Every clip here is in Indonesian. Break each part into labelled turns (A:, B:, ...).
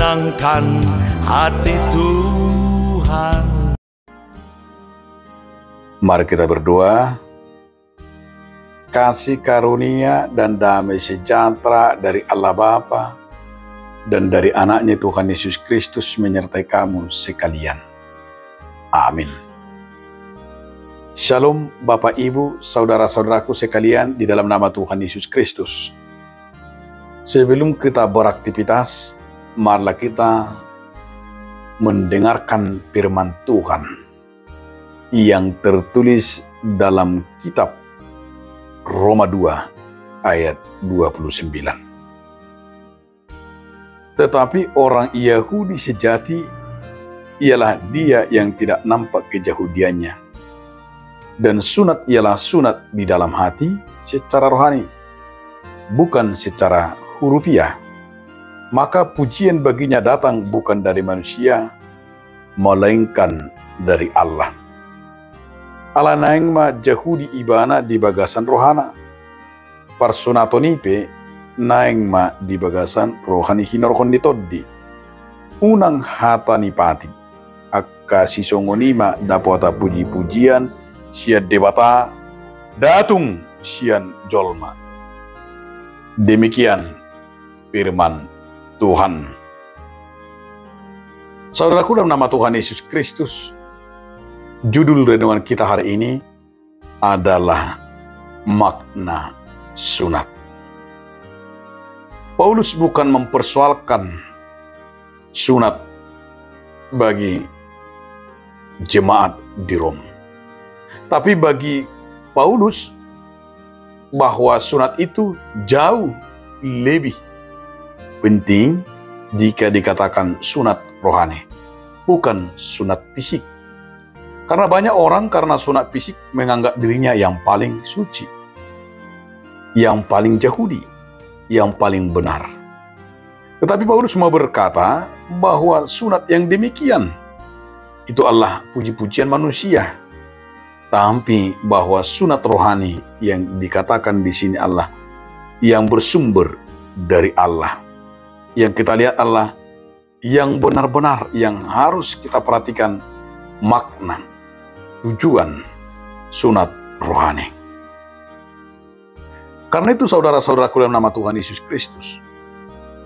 A: menyenangkan hati Tuhan.
B: Mari kita berdoa. Kasih karunia dan damai sejahtera dari Allah Bapa dan dari anaknya Tuhan Yesus Kristus menyertai kamu sekalian. Amin. Shalom Bapak Ibu, saudara-saudaraku sekalian di dalam nama Tuhan Yesus Kristus. Sebelum kita beraktivitas, marilah kita mendengarkan firman Tuhan yang tertulis dalam kitab Roma 2 ayat 29. Tetapi orang Yahudi sejati ialah dia yang tidak nampak keyahudiannya, dan sunat ialah sunat di dalam hati secara rohani, bukan secara hurufiah. Maka pujian baginya datang bukan dari manusia, melainkan dari Allah. Allah naing ma Yahudi ibana di bagasan rohana, parsunatonipe naing ma di bagasan rohani hinorkon ditoddi, unang hatani pati, akka sisongonima dapota puji-pujian, siad debata, datung sian jolma. Demikian firman Tuhan. Saudaraku, dalam nama Tuhan Yesus Kristus, judul renungan kita hari ini adalah makna sunat. Paulus bukan mempersoalkan sunat bagi jemaat di Rom, tapi bagi Paulus bahwa sunat itu jauh lebih penting jika dikatakan sunat rohani, bukan sunat fisik. Karena banyak orang karena sunat fisik menganggap dirinya yang paling suci, yang paling Yahudi, yang paling benar. Tetapi Paulus mau berkata bahwa sunat yang demikian itu adalah puji-pujian manusia. Tapi bahwa sunat rohani yang dikatakan di sini Allah yang bersumber dari Allah. Yang kita lihat adalah yang benar-benar yang harus kita perhatikan makna, tujuan sunat rohani. Karena itu saudara-saudaraku dalam nama Tuhan Yesus Kristus,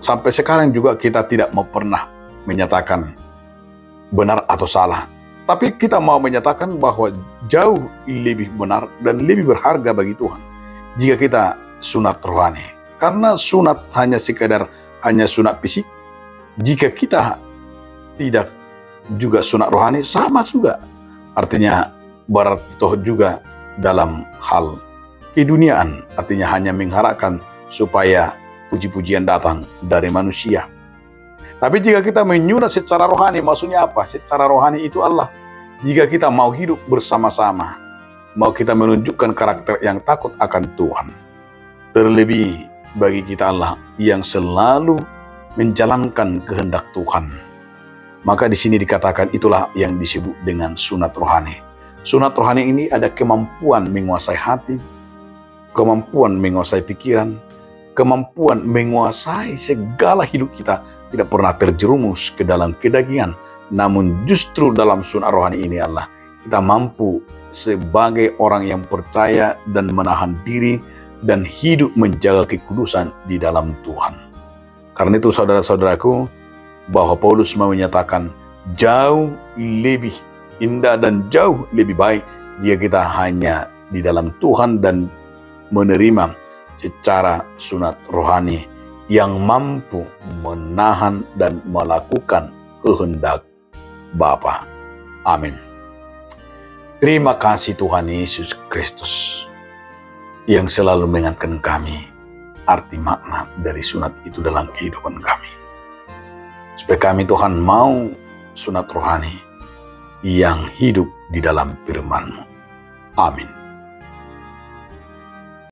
B: sampai sekarang juga kita tidak mau pernah menyatakan benar atau salah. Tapi kita mau menyatakan bahwa jauh lebih benar dan lebih berharga bagi Tuhan jika kita sunat rohani. Karena sunat hanya sekadar hanya sunat fisik, jika kita tidak juga sunat rohani sama juga. Artinya berarti toh juga dalam hal keduniaan, artinya hanya mengharapkan supaya puji-pujian datang dari manusia. Tapi jika kita menyunat secara rohani, maksudnya apa? Secara rohani itu Allah. Jika kita mau hidup bersama-sama, mau kita menunjukkan karakter yang takut akan Tuhan, terlebih bagi kita Allah yang selalu menjalankan kehendak Tuhan, maka di sini dikatakan itulah yang disebut dengan sunat rohani. Sunat rohani ini ada kemampuan menguasai hati, kemampuan menguasai pikiran, kemampuan menguasai segala hidup kita, tidak pernah terjerumus ke dalam kedagingan. Namun justru dalam sunat rohani ini Allah, kita mampu sebagai orang yang percaya dan menahan diri dan hidup menjaga kekudusan di dalam Tuhan. Karena itu saudara-saudaraku, bahwa Paulus mau menyatakan jauh lebih indah dan jauh lebih baik jika kita hanya di dalam Tuhan dan menerima secara sunat rohani yang mampu menahan dan melakukan kehendak Bapa. Amin. Terima kasih Tuhan Yesus Kristus yang selalu mengingatkan kami arti makna dari sunat itu dalam kehidupan kami. Supaya kami Tuhan mau sunat rohani yang hidup di dalam firman-Mu. Amin.